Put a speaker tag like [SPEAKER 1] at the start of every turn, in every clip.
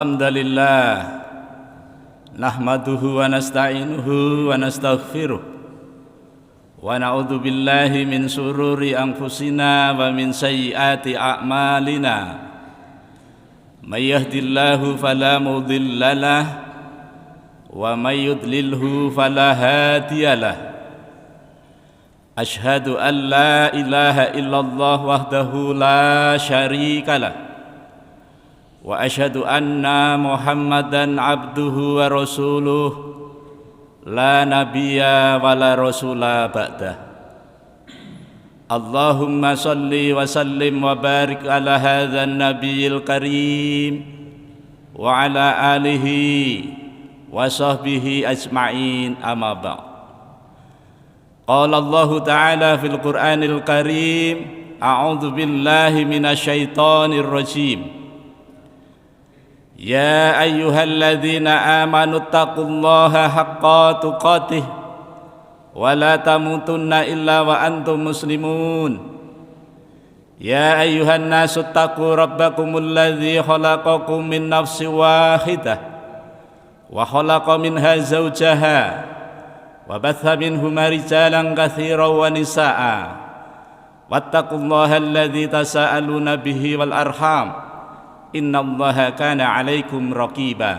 [SPEAKER 1] Alhamdulillah nahmaduhu wa nasta'inuhu wa nastaghfiruh wa na'udzu billahi min sururi anfusina wa min sayyiati a'malina may yahdihillahu fala mudilla lah wa may yudlilhu fala hadiyalah. Asyhadu an la ilaha illallah wahdahu la syarikalah wa asyhadu anna Muhammadan abduhu wa rasuluh la nabiyya wa la rasula ba'dah. Allahumma salli wa sallim wa barik ala hadzal nabiyil karim wa ala alihi wa sahbihi ajma'in, amma ba'd. Qala Allah ta'ala fil Qur'anil Karim, a'udzu billahi minasy syaithanir rajim. Ya ayyuhalladzina amanu taqullaha haqqa tuqatih wa la tamutunna illa wa antum muslimun. Ya ayyuhan nasu taqu rabbakumul ladzi khalaqakum min nafsin wahidah wa khalaqa minha zawjaha wa batha minhuma rijalan katsiran wa nisaa'a wattaqullaha alladzi tasaaluna bihi wal arham innallaha kana 'alaikum raqiba.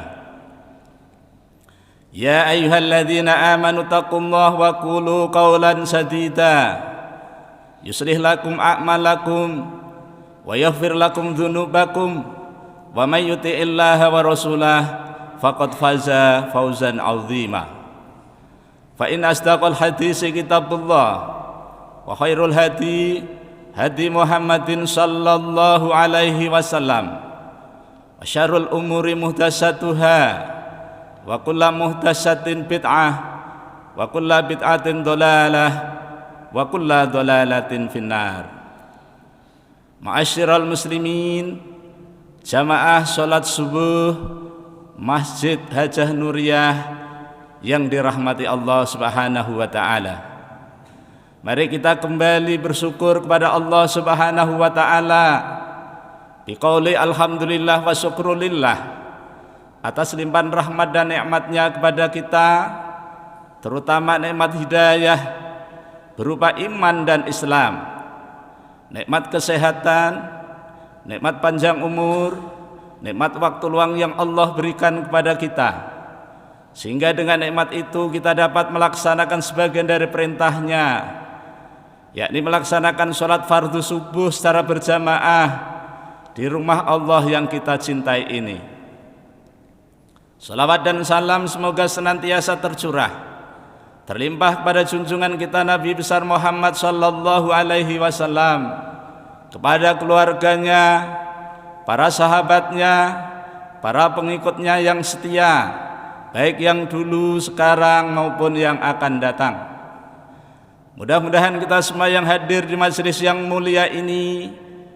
[SPEAKER 1] Ya ayyuhalladzina amanu taqullaha wa qulu qawlan sadida yuslih lakum a'malakum wa yaghfir lakum dzunubakum wa may yuti'illaha wa rasulahu faqad faza fawzan 'azima. Fa in asdaqal hadisi kitabullah wa khairul hadi hadi Muhammadin sallallahu alaihi wasallam wa syarrul umuri muhdatsatuha wa kullu muhdatsatin bid'ah wa kullu bid'atin dhalalah wa kullu dhalalatin finnar. Ma'asyiral muslimin, jamaah salat subuh Masjid Hajah Nuriyah yang dirahmati Allah Subhanahu wa taala. Mari kita kembali bersyukur kepada Allah Subhanahu wa taala biqauli alhamdulillah wa syukrulillah atas limpahan rahmat dan nikmatnya kepada kita, terutama nikmat hidayah berupa iman dan Islam, nikmat kesehatan, nikmat panjang umur, nikmat waktu luang yang Allah berikan kepada kita, sehingga dengan nikmat itu kita dapat melaksanakan sebagian dari perintahnya, yakni melaksanakan sholat fardu subuh secara berjamaah di rumah Allah yang kita cintai ini. Salawat dan salam semoga senantiasa tercurah, terlimpah kepada junjungan kita Nabi besar Muhammad sallallahu alaihi wasallam, kepada keluarganya, para sahabatnya, para pengikutnya yang setia, baik yang dulu, sekarang maupun yang akan datang. Mudah-mudahan kita semua yang hadir di majelis yang mulia ini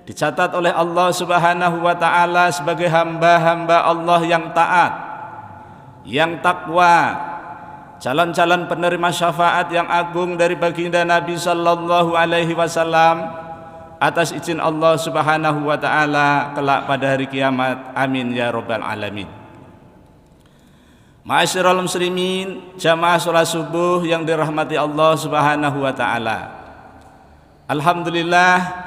[SPEAKER 1] dicatat oleh Allah Subhanahu wa taala sebagai hamba-hamba Allah yang taat, yang takwa, calon-calon penerima syafaat yang agung dari baginda Nabi sallallahu alaihi wasallam atas izin Allah Subhanahu wa taala kelak pada hari kiamat. Amin ya rabbal alamin. Ma'asyiral muslimin, jamaah salat subuh yang dirahmati Allah Subhanahu wa taala. Alhamdulillah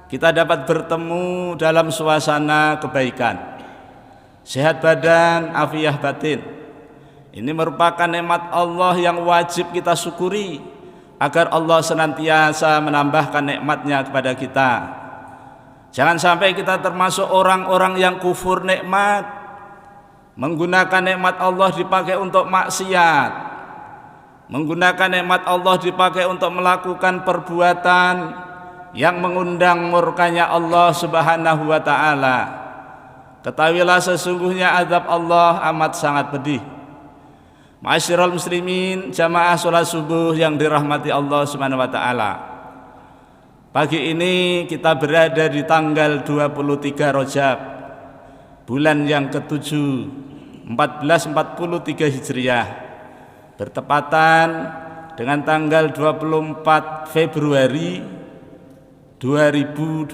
[SPEAKER 1] kita dapat bertemu dalam suasana kebaikan, sehat badan, afiah batin. Ini merupakan nikmat Allah yang wajib kita syukuri agar Allah senantiasa menambahkan nikmatnya kepada kita. Jangan sampai kita termasuk orang-orang yang kufur nikmat, menggunakan nikmat Allah dipakai untuk maksiat, menggunakan nikmat Allah dipakai untuk melakukan perbuatan yang mengundang murkanya Allah Subhanahu wa taala. Ketahuilah sesungguhnya azab Allah amat sangat pedih. Ma'asyiral muslimin, jamaah salat subuh yang dirahmati Allah Subhanahu wa taala. Pagi ini kita berada di tanggal 23 Rajab, bulan yang ke-7 1443 Hijriah, bertepatan dengan tanggal 24 Februari 2022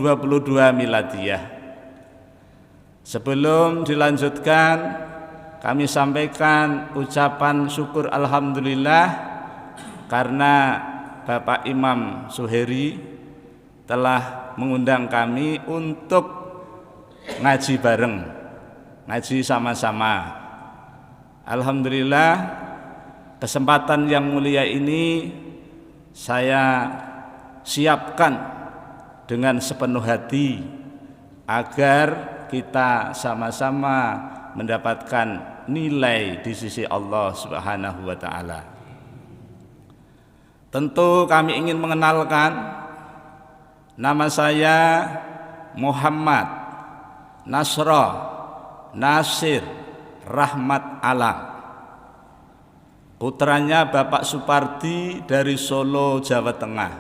[SPEAKER 1] Miladiyah. Sebelum dilanjutkan, kami sampaikan ucapan syukur alhamdulillah karena Bapak Imam Suheri telah mengundang kami untuk ngaji bareng, ngaji sama-sama. Alhamdulillah, kesempatan yang mulia ini saya siapkan dengan sepenuh hati agar kita sama-sama mendapatkan nilai di sisi Allah Subhanahu wa taala. Tentu kami ingin mengenalkan, nama saya Muhammad Nasra Nasir Rahmat Alam, putranya Bapak Supardi dari Solo, Jawa Tengah.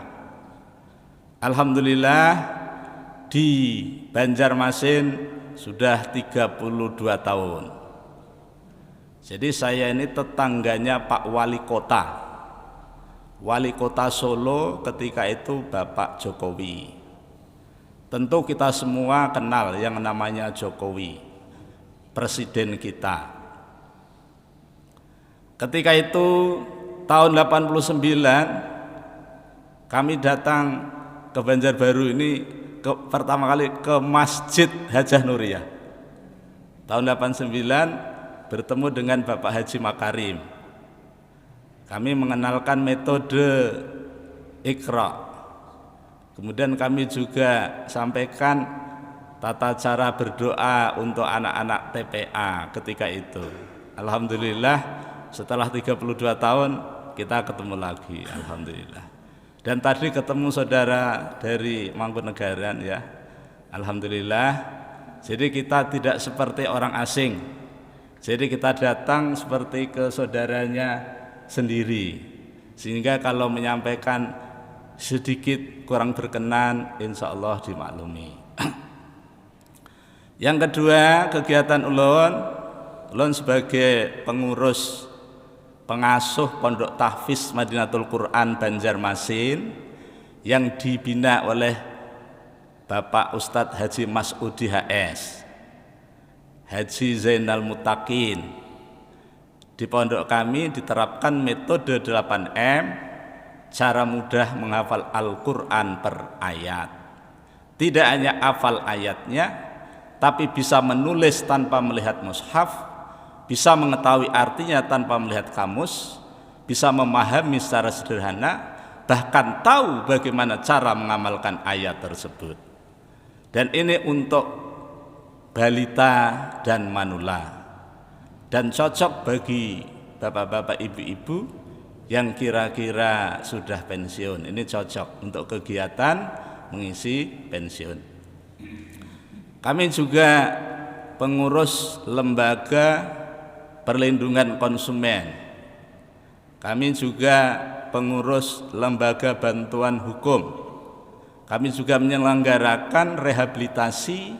[SPEAKER 1] Alhamdulillah di Banjarmasin sudah 32 tahun. Jadi saya ini tetangganya Pak Wali Kota. Wali Kota Solo ketika itu Bapak Jokowi. Tentu kita semua kenal yang namanya Jokowi, presiden kita. Ketika itu tahun 89 kami datang ke Banjarbaru ini pertama kali ke Masjid Hajah Nuriyah. Tahun 89 bertemu dengan Bapak Haji Makarim. Kami mengenalkan metode Iqra. Kemudian kami juga sampaikan tata cara berdoa untuk anak-anak TPA ketika itu. Alhamdulillah setelah 32 tahun kita ketemu lagi, alhamdulillah. Dan tadi ketemu saudara dari Mangkunegaran ya, alhamdulillah. Jadi kita tidak seperti orang asing. Jadi kita datang seperti ke saudaranya sendiri. Sehingga kalau menyampaikan sedikit kurang berkenan, insya Allah dimaklumi. Yang kedua, kegiatan ulun sebagai pengurus pengasuh Pondok Tahfiz Madinatul Quran Banjarmasin yang dibina oleh Bapak Ustadz Haji Masudi HS, Haji Zainal Mutakin. Di pondok kami diterapkan metode 8M, cara mudah menghafal Al-Quran per ayat. Tidak hanya hafal ayatnya, tapi bisa menulis tanpa melihat mushaf, bisa mengetahui artinya tanpa melihat kamus, bisa memahami secara sederhana, bahkan tahu bagaimana cara mengamalkan ayat tersebut. Dan ini untuk balita dan manula, dan cocok bagi bapak-bapak ibu-ibu yang kira-kira sudah pensiun. Ini cocok untuk kegiatan mengisi pensiun. Kami juga pengurus lembaga perlindungan konsumen. Kami juga pengurus lembaga bantuan hukum. Kami juga menyelenggarakan rehabilitasi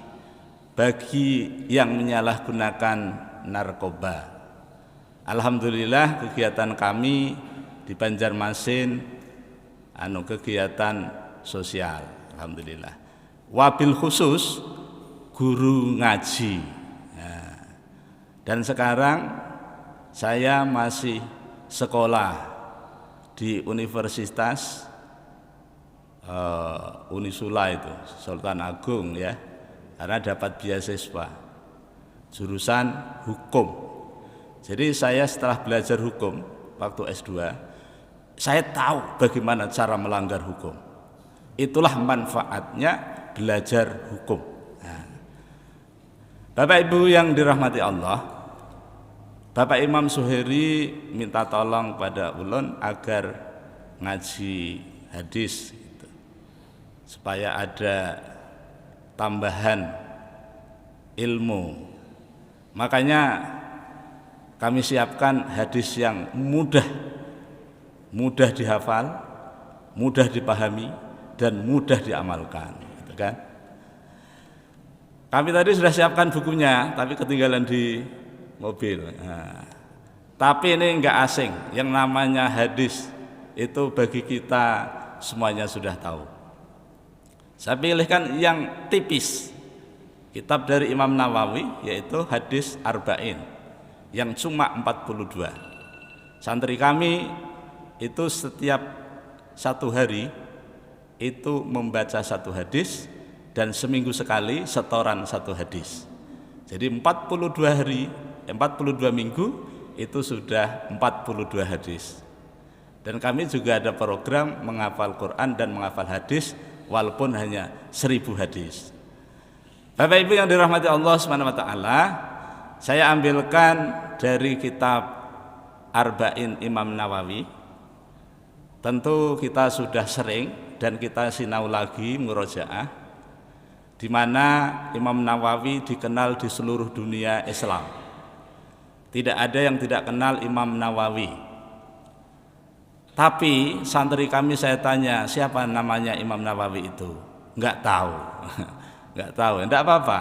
[SPEAKER 1] bagi yang menyalahgunakan narkoba. Alhamdulillah kegiatan kami di Banjarmasin kegiatan sosial, alhamdulillah. Wabil khusus guru ngaji. Dan sekarang saya masih sekolah di Universitas Unisula itu, Sultan Agung ya, karena dapat beasiswa jurusan hukum. Jadi saya setelah belajar hukum waktu S2, saya tahu bagaimana cara melanggar hukum. Itulah manfaatnya belajar hukum. Bapak Ibu yang dirahmati Allah, Bapak Imam Suheri minta tolong pada ulun agar ngaji hadis gitu, supaya ada tambahan ilmu. Makanya kami siapkan hadis yang mudah dihafal, mudah dipahami, dan mudah diamalkan, gitu kan? Kami tadi sudah siapkan bukunya, tapi ketinggalan di mobil. Nah, tapi ini enggak asing, yang namanya hadis itu bagi kita semuanya sudah tahu. Saya pilihkan yang tipis, kitab dari Imam Nawawi, yaitu hadis Arba'in yang cuma 42. Santri kami itu setiap satu hari itu membaca satu hadis, dan seminggu sekali setoran satu hadis. Jadi 42 hari, 42 minggu itu sudah 42 hadis. Dan kami juga ada program menghafal Quran dan menghafal hadis walaupun hanya 1000 hadis. Bapak Ibu yang dirahmati Allah Subhanahu wa taala, saya ambilkan dari kitab Arba'in Imam Nawawi. Tentu kita sudah sering dan kita sinau lagi murojaah, di mana Imam Nawawi dikenal di seluruh dunia Islam. Tidak ada yang tidak kenal Imam Nawawi. Tapi santri kami saya tanya, siapa namanya Imam Nawawi itu? Enggak tahu. Enggak tahu, enggak apa-apa.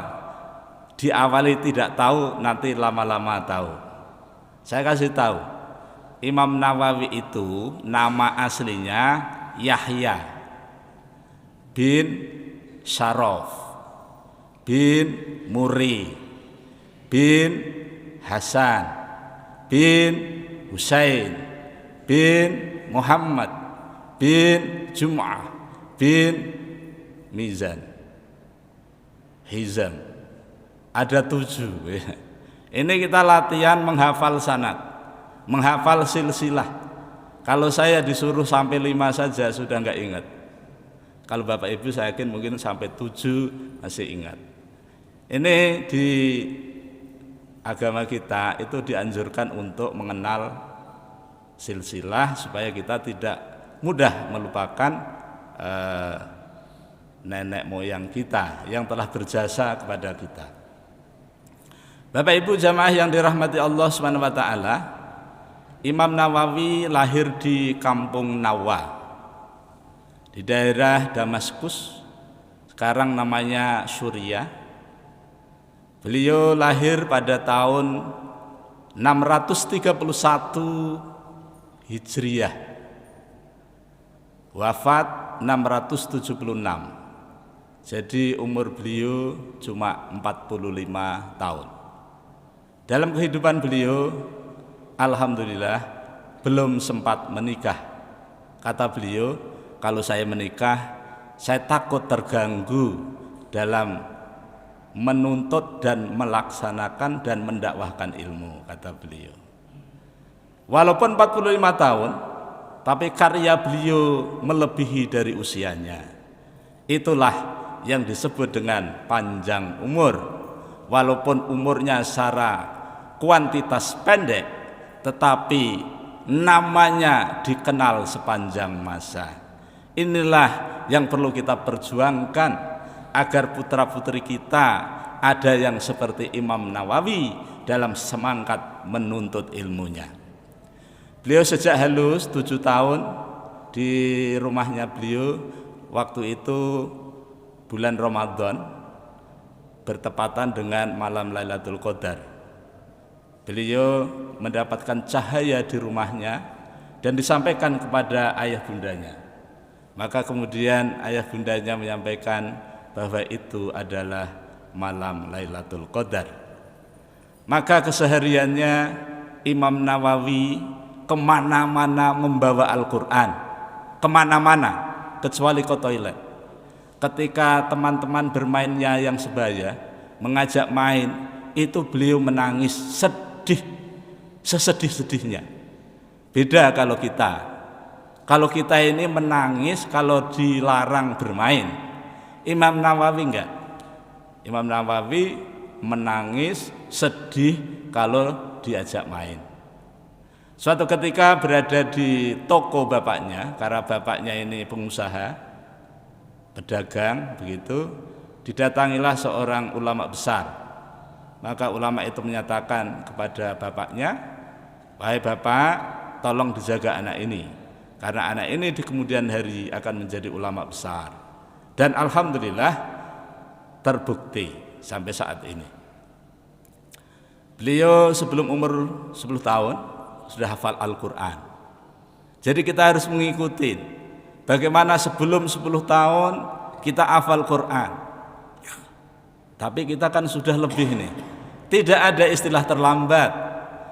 [SPEAKER 1] Diawali tidak tahu, nanti lama-lama tahu. Saya kasih tahu. Imam Nawawi itu nama aslinya Yahya bin Syaraf bin Muri bin Hasan bin Husain bin Muhammad bin Jum'ah bin Mizan Hizam. Ada 7. Ini kita latihan menghafal sanad, menghafal silsilah. Kalau saya disuruh sampai 5 saja sudah enggak ingat. Kalau Bapak Ibu saya yakin mungkin sampai 7 masih ingat. Ini di agama kita itu dianjurkan untuk mengenal silsilah supaya kita tidak mudah melupakan nenek moyang kita yang telah berjasa kepada kita. Bapak Ibu jamaah yang dirahmati Allah Subhanahu wa taala, Imam Nawawi lahir di kampung Nawa di daerah Damaskus, sekarang namanya Suriah. Beliau lahir pada tahun 631 Hijriah, wafat 676. Jadi umur beliau cuma 45 tahun. Dalam kehidupan beliau, alhamdulillah belum sempat menikah. Kata beliau, kalau saya menikah, saya takut terganggu dalam menuntut dan melaksanakan dan mendakwahkan ilmu, kata beliau. Walaupun 45 tahun, tapi karya beliau melebihi dari usianya. Itulah yang disebut dengan panjang umur. Walaupun umurnya secara kuantitas pendek, tetapi namanya dikenal sepanjang masa. Inilah yang perlu kita perjuangkan agar putra-putri kita ada yang seperti Imam Nawawi dalam semangat menuntut ilmunya. Beliau sejak halus 7 tahun di rumahnya beliau, waktu itu bulan Ramadan bertepatan dengan malam Lailatul Qadar. Beliau mendapatkan cahaya di rumahnya dan disampaikan kepada ayah bundanya. Maka kemudian ayah bundanya menyampaikan bahwa itu adalah malam Lailatul Qadar. Maka kesehariannya Imam Nawawi kemana-mana membawa Al-Quran, kemana-mana kecuali ke toilet. Ketika teman-teman bermainnya yang sebaya mengajak main, itu beliau menangis sedih, sesedih-sedihnya. Beda kalau kita ini menangis kalau dilarang bermain. Imam Nawawi enggak. Imam Nawawi menangis sedih kalau diajak main. Suatu ketika berada di toko bapaknya, karena bapaknya ini pengusaha, pedagang begitu, didatangilah seorang ulama besar. Maka ulama itu menyatakan kepada bapaknya, "Wahai bapak, tolong dijaga anak ini, karena anak ini di kemudian hari akan menjadi ulama besar." Dan alhamdulillah terbukti sampai saat ini. Beliau sebelum umur 10 tahun sudah hafal Al-Quran. Jadi kita harus mengikuti bagaimana sebelum 10 tahun kita hafal Quran. Tapi kita kan sudah lebih nih. Tidak ada istilah terlambat.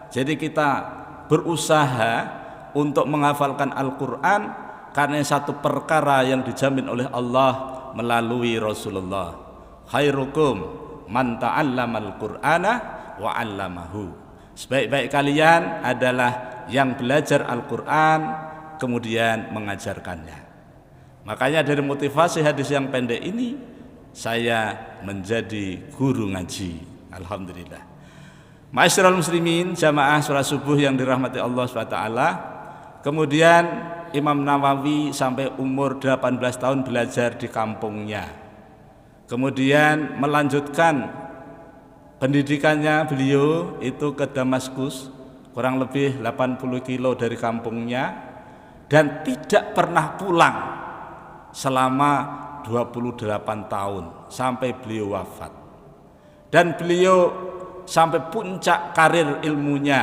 [SPEAKER 1] Jadi kita berusaha untuk menghafalkan Al-Quran karena satu perkara yang dijamin oleh Allah melalui Rasulullah. Khairukum man ta'allamal Qur'ana wa 'allamahu. Sebaik-baik kalian adalah yang belajar Al-Quran kemudian mengajarkannya. Makanya dari motivasi hadis yang pendek ini saya menjadi guru ngaji. Alhamdulillah. Ma'asyiral muslimin, jamaah salat subuh yang dirahmati Allah SWT. Kemudian Imam Nawawi sampai umur 18 tahun belajar di kampungnya. Kemudian melanjutkan pendidikannya beliau itu ke Damaskus, kurang lebih 80 kilo dari kampungnya, dan tidak pernah pulang selama 28 tahun sampai beliau wafat. Dan beliau sampai puncak karir ilmunya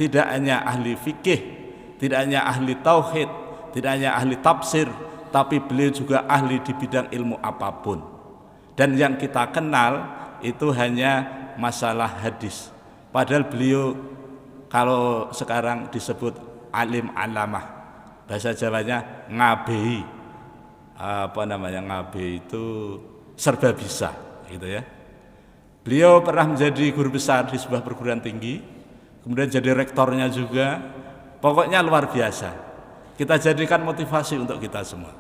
[SPEAKER 1] tidak hanya ahli fikih, tidak hanya ahli tauhid, tidak hanya ahli tafsir, tapi beliau juga ahli di bidang ilmu apapun. Dan yang kita kenal itu hanya masalah hadis. Padahal beliau kalau sekarang disebut alim alamah, bahasa Jawanya ngabei. Ngabei itu serba bisa gitu ya. Beliau pernah menjadi guru besar di sebuah perguruan tinggi, kemudian jadi rektornya juga. Pokoknya luar biasa. Kita jadikan motivasi untuk kita semua.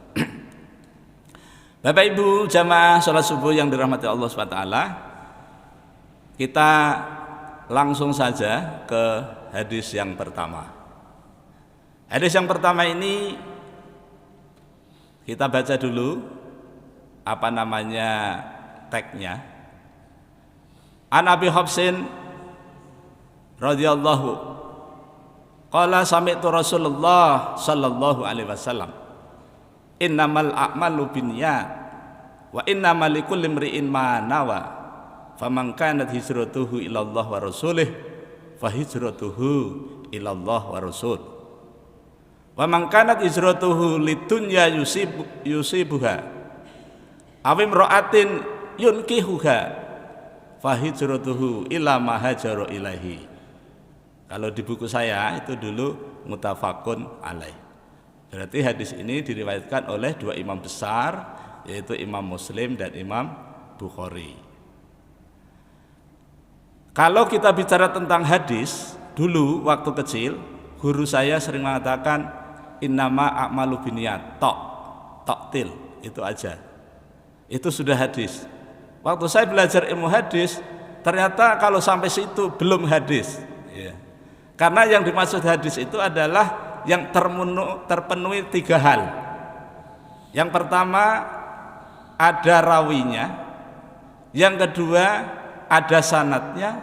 [SPEAKER 1] Bapak Ibu jamaah salat subuh yang dirahmati Allah SWT, kita langsung saja ke hadis yang pertama. Hadis yang pertama ini kita baca dulu tagnya. An Abi Hafsin radhiyallahu qala sami'tu Rasulullah sallallahu alaihi wasallam innamal a'malu binniyat wa innamal likulli imri'in ma nawa faman kanat hijratuhu ila Allah wa rasulih fa hijratuhu ila Allah wa rasul wa man kanat hijratuhu lidunya yusibuha aw imra'atin yunkihuha fahijratuhu ila ma hajara ilaihi. Kalau di buku saya itu dulu mutafakun alaih. Berarti hadis ini diriwayatkan oleh dua imam besar, yaitu Imam Muslim dan Imam Bukhari. Kalau kita bicara tentang hadis, dulu waktu kecil guru saya sering mengatakan innama a'malu binniyat, toktil, itu aja. Itu sudah hadis. Waktu saya belajar ilmu hadis, ternyata kalau sampai situ belum hadis ya. Karena yang dimaksud hadis itu adalah yang terpenuhi tiga hal. Yang pertama ada rawinya, yang kedua ada sanadnya,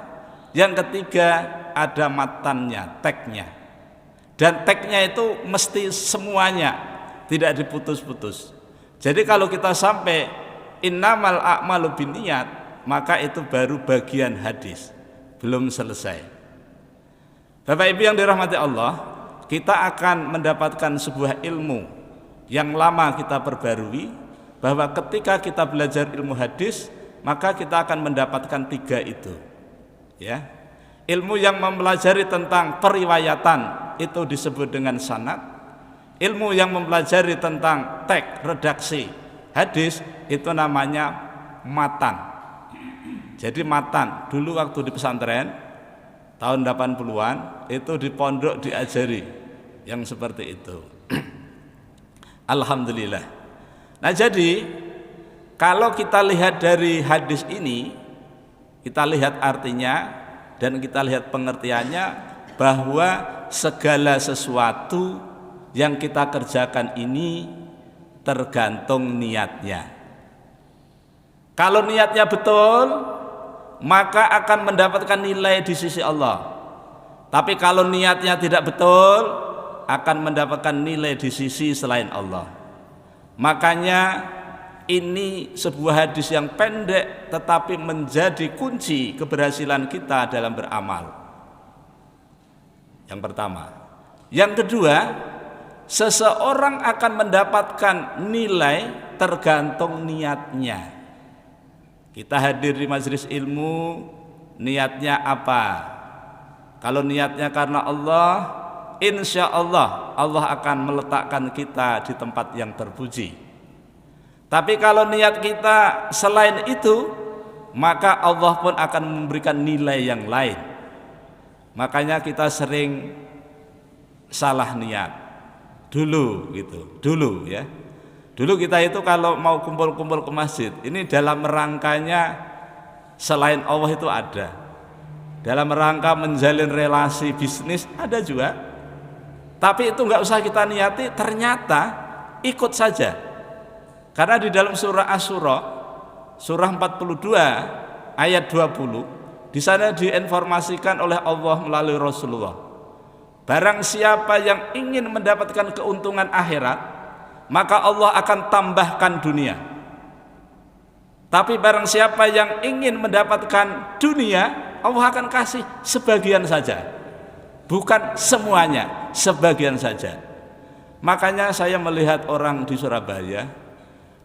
[SPEAKER 1] yang ketiga ada matannya, tagnya. Dan tagnya itu mesti semuanya, tidak diputus-putus. Jadi kalau kita sampai innamal a'malu binniyat, maka itu baru bagian hadis, belum selesai. Bapak Ibu yang dirahmati Allah, kita akan mendapatkan sebuah ilmu yang lama kita perbarui, bahwa ketika kita belajar ilmu hadis, maka kita akan mendapatkan tiga itu ya. Ilmu yang mempelajari tentang periwayatan itu disebut dengan sanad. Ilmu yang mempelajari tentang tag, redaksi hadis itu namanya matan. Jadi matan dulu waktu di pesantren tahun 80-an itu di pondok diajari yang seperti itu. Alhamdulillah. Nah jadi kalau kita lihat dari hadis ini, kita lihat artinya dan kita lihat pengertiannya, bahwa segala sesuatu yang kita kerjakan ini tergantung niatnya. Kalau niatnya betul, maka akan mendapatkan nilai di sisi Allah. Tapi kalau niatnya tidak betul, akan mendapatkan nilai di sisi selain Allah. Makanya ini sebuah hadis yang pendek tetapi menjadi kunci keberhasilan kita dalam beramal. Yang pertama. Yang kedua, seseorang akan mendapatkan nilai tergantung niatnya. Kita hadir di majelis ilmu, niatnya apa? Kalau niatnya karena Allah, insya Allah Allah akan meletakkan kita di tempat yang terpuji. Tapi kalau niat kita selain itu, maka Allah pun akan memberikan nilai yang lain. Makanya kita sering salah niat dulu gitu, dulu ya. Dulu kita itu kalau mau kumpul-kumpul ke masjid, ini dalam rangkanya selain Allah itu ada. Dalam rangka menjalin relasi bisnis ada juga. Tapi itu nggak usah kita niati, ternyata ikut saja. Karena di dalam surah Asy-Syura, surah 42 ayat 20, di sana diinformasikan oleh Allah melalui Rasulullah. Barang siapa yang ingin mendapatkan keuntungan akhirat, maka Allah akan tambahkan dunia. Tapi barang siapa yang ingin mendapatkan dunia, Allah akan kasih sebagian saja. Bukan semuanya, sebagian saja. Makanya saya melihat orang di Surabaya,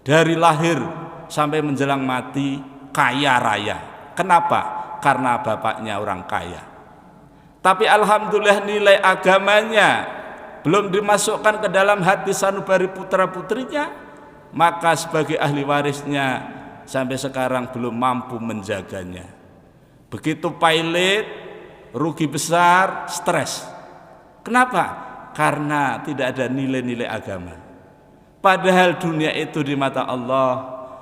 [SPEAKER 1] dari lahir sampai menjelang mati kaya raya. Kenapa? Karena bapaknya orang kaya. Tapi alhamdulillah nilai agamanya belum dimasukkan ke dalam hati sanubari putra-putrinya, maka sebagai ahli warisnya sampai sekarang belum mampu menjaganya. Begitu pailit, rugi besar, stres. Kenapa? Karena tidak ada nilai-nilai agama. Padahal dunia itu di mata Allah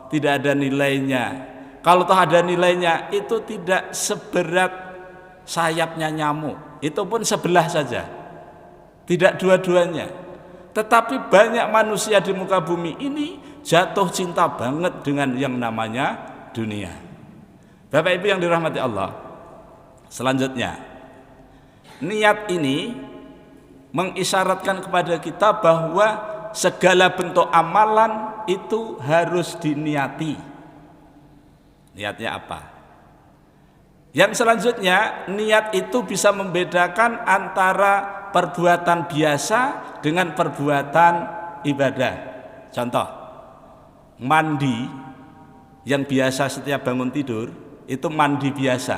[SPEAKER 1] tidak ada nilainya. Kalau toh ada nilainya, itu tidak seberat sayapnya nyamuk. Itu pun sebelah saja, tidak dua-duanya. Tetapi banyak manusia di muka bumi ini jatuh cinta banget dengan yang namanya dunia. Bapak Ibu yang dirahmati Allah, selanjutnya niat ini mengisyaratkan kepada kita bahwa segala bentuk amalan itu harus diniati. Niatnya apa? Yang selanjutnya, niat itu bisa membedakan antara perbuatan biasa dengan perbuatan ibadah. Contoh, mandi yang biasa setiap bangun tidur itu mandi biasa.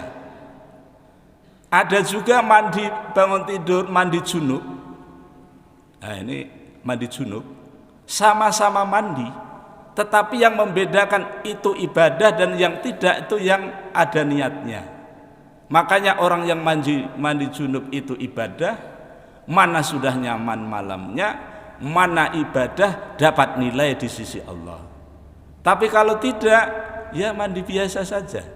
[SPEAKER 1] Ada juga mandi bangun tidur, mandi junub. Nah, ini mandi junub, sama-sama mandi, tetapi yang membedakan itu ibadah dan yang tidak itu yang ada niatnya. Makanya orang yang mandi junub itu ibadah, mana sudah nyaman malamnya, mana ibadah dapat nilai di sisi Allah. Tapi kalau tidak, ya mandi biasa saja.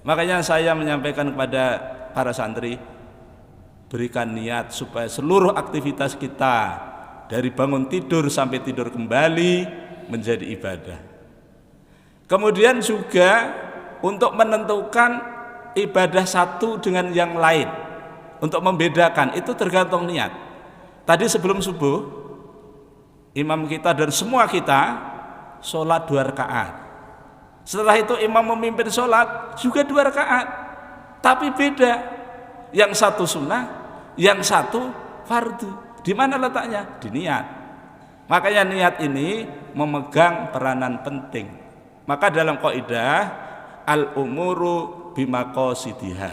[SPEAKER 1] Makanya saya menyampaikan kepada para santri, berikan niat supaya seluruh aktivitas kita dari bangun tidur sampai tidur kembali menjadi ibadah. Kemudian juga untuk menentukan ibadah satu dengan yang lain, untuk membedakan itu tergantung niat. Tadi sebelum subuh, imam kita dan semua kita sholat 2 rakaat. Setelah itu imam memimpin sholat juga 2 rakaat, tapi beda. Yang satu sunnah, yang satu fardu. Di mana letaknya? Di niat. Makanya niat ini memegang peranan penting. Maka dalam kaidah al-umuru bimaqasidiha.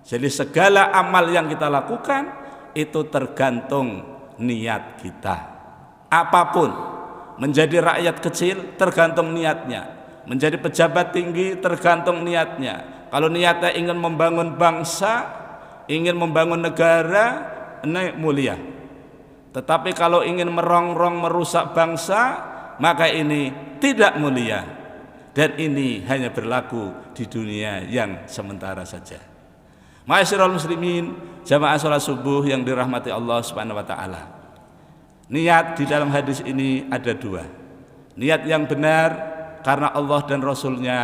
[SPEAKER 1] Jadi segala amal yang kita lakukan itu tergantung niat kita. Apapun, menjadi rakyat kecil tergantung niatnya, menjadi pejabat tinggi tergantung niatnya. Kalau niatnya ingin membangun bangsa, ingin membangun negara, ini mulia. Tetapi kalau ingin merongrong merusak bangsa, maka ini tidak mulia. Dan ini hanya berlaku di dunia yang sementara saja. Ma'asyiral muslimin, jamaah salat subuh yang dirahmati Allah Subhanahu wa taala. Niat di dalam hadis ini ada 2. Niat yang benar karena Allah dan Rasulnya.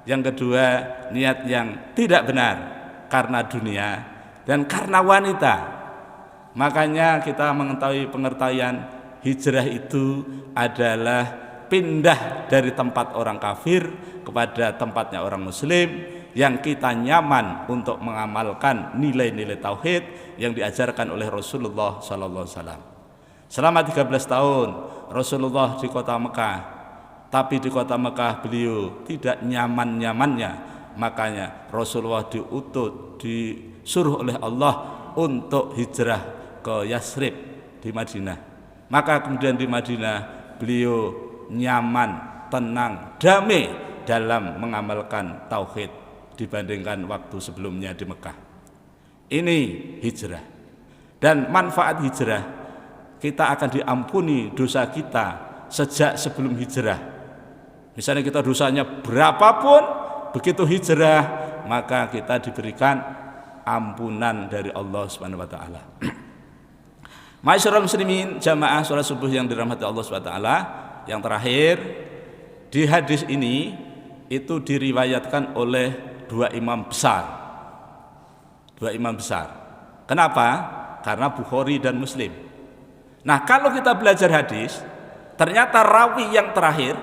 [SPEAKER 1] Yang kedua, niat yang tidak benar karena dunia dan karena wanita. Makanya kita mengetahui pengertian hijrah itu adalah pindah dari tempat orang kafir kepada tempatnya orang muslim, yang kita nyaman untuk mengamalkan nilai-nilai tauhid yang diajarkan oleh Rasulullah sallallahu alaihi wasallam. Selama 13 tahun Rasulullah di kota Mekah Tapi di kota Mekah beliau tidak nyaman-nyamannya, makanya Rasulullah disuruh oleh Allah untuk hijrah ke Yasrib di Madinah. Maka kemudian di Madinah beliau nyaman, tenang, damai dalam mengamalkan tauhid dibandingkan waktu sebelumnya di Mekah. Ini hijrah. Dan manfaat hijrah, kita akan diampuni dosa kita sejak sebelum hijrah. Misalnya kita dosanya berapapun, begitu hijrah maka kita diberikan ampunan dari Allah Subhanahu wa taala. Ma'asyiral muslimin, jamaah salat subuh yang dirahmati Allah Subhanahu wa taala, yang terakhir di hadis ini itu diriwayatkan oleh dua imam besar. Kenapa? Karena Bukhari dan Muslim. Nah, kalau kita belajar hadis, ternyata rawi yang terakhir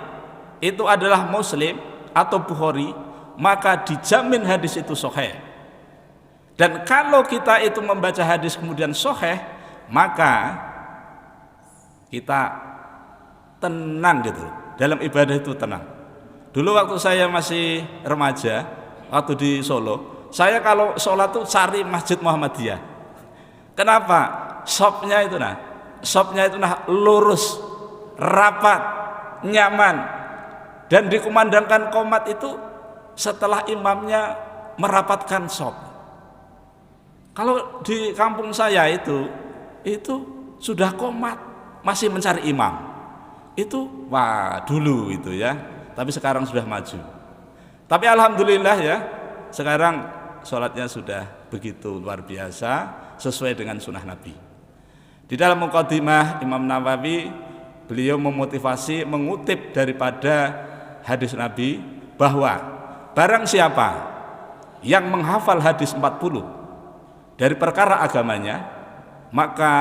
[SPEAKER 1] itu adalah Muslim atau Bukhari, maka dijamin hadis itu sahih. Dan kalau kita itu membaca hadis kemudian sahih, maka kita tenang gitu. Dalam ibadah itu tenang. Dulu waktu saya masih remaja, waktu di Solo, saya kalau sholat tuh cari Masjid Muhammadiyah. Kenapa? Shopnya itu lurus, rapat, nyaman, dan dikumandangkan qomat itu setelah imamnya merapatkan shop. Kalau di kampung saya itu sudah qomat masih mencari imam. Itu dulu itu ya. Tapi sekarang sudah maju. Tapi alhamdulillah ya, sekarang sholatnya sudah begitu luar biasa sesuai dengan sunnah Nabi. Di dalam Muqaddimah Imam Nawawi, beliau memotivasi mengutip daripada hadis Nabi bahwa barang siapa yang menghafal hadis 40 dari perkara agamanya, maka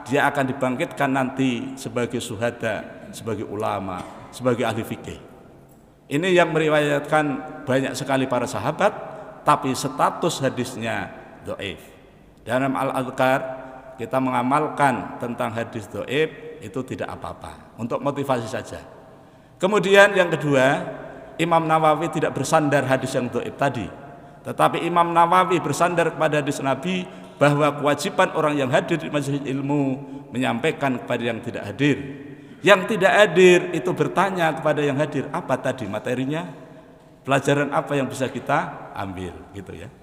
[SPEAKER 1] dia akan dibangkitkan nanti sebagai syuhada, sebagai ulama, sebagai ahli fikih. Ini yang meriwayatkan banyak sekali para sahabat, tapi status hadisnya dhaif. Dalam Al-Adhkar kita mengamalkan tentang hadis dhaif itu tidak apa-apa, untuk motivasi saja. Kemudian yang kedua, Imam Nawawi tidak bersandar hadis yang dhaif tadi, tetapi Imam Nawawi bersandar kepada hadis Nabi bahwa kewajiban orang yang hadir di majelis ilmu menyampaikan kepada yang tidak hadir. Yang tidak hadir itu bertanya kepada yang hadir, apa tadi materinya, pelajaran apa yang bisa kita ambil, gitu ya.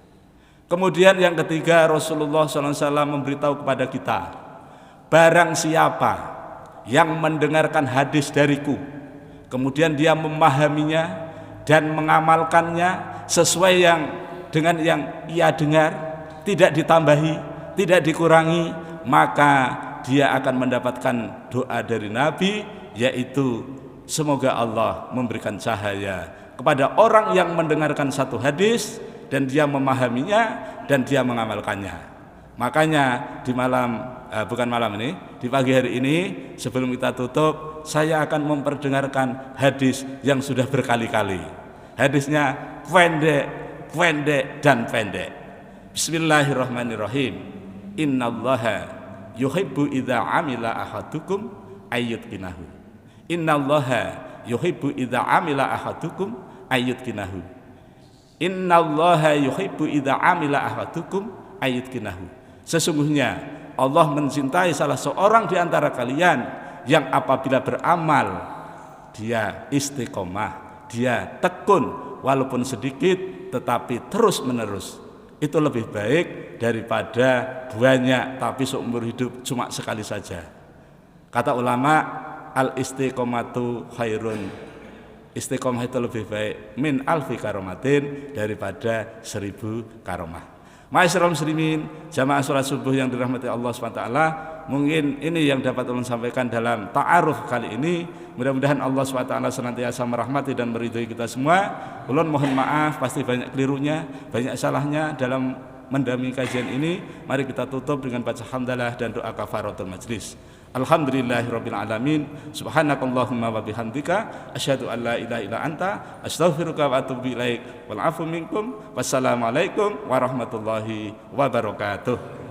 [SPEAKER 1] Kemudian yang ketiga, Rasulullah SAW memberitahu kepada kita, barang siapa yang mendengarkan hadis dariku, kemudian dia memahaminya dan mengamalkannya sesuai dengan yang ia dengar, tidak ditambahi, tidak dikurangi, maka dia akan mendapatkan doa dari Nabi, yaitu semoga Allah memberikan cahaya kepada orang yang mendengarkan satu hadis dan dia memahaminya dan dia mengamalkannya. Makanya di pagi hari ini sebelum kita tutup, saya akan memperdengarkan hadis yang sudah berkali-kali. Hadisnya pendek dan pendek. Bismillahirrahmanirrahim. Innallaha yuhibbu idza amila ahadukum ayyutqinahu. Innallaha yuhibbu idza amila ahadukum ayyutqinahu. Innallaha yuhibbu idza amila ahadukum ayyutqinahu. Sesungguhnya Allah mencintai salah seorang di antara kalian yang apabila beramal dia istiqomah, dia tekun walaupun sedikit tetapi terus menerus. Itu lebih baik daripada banyak tapi seumur hidup cuma sekali saja. Kata ulama, al istiqomatu khairun. Istiqomah itu lebih baik min alfi karomatin daripada 1000 karomah. Ma'asyiral muslimin, jamaah salat subuh yang dirahmati Allah SWT, mungkin ini yang dapat ulun sampaikan dalam ta'aruf kali ini. Mudah-mudahan Allah SWT senantiasa merahmati dan meridhai kita semua. Ulun mohon maaf, pasti banyak kelirunya, banyak salahnya dalam mendampingi kajian ini. Mari kita tutup dengan baca hamdalah dan doa kafaratul majlis. Alhamdulillahirabbil alamin. Subhanakallahumma wa bihamdika asyhadu an la ilaha illa anta astaghfiruka wa atubu ilaik. Wal afu minkum. Wassalamualaikum warahmatullahi wabarakatuh.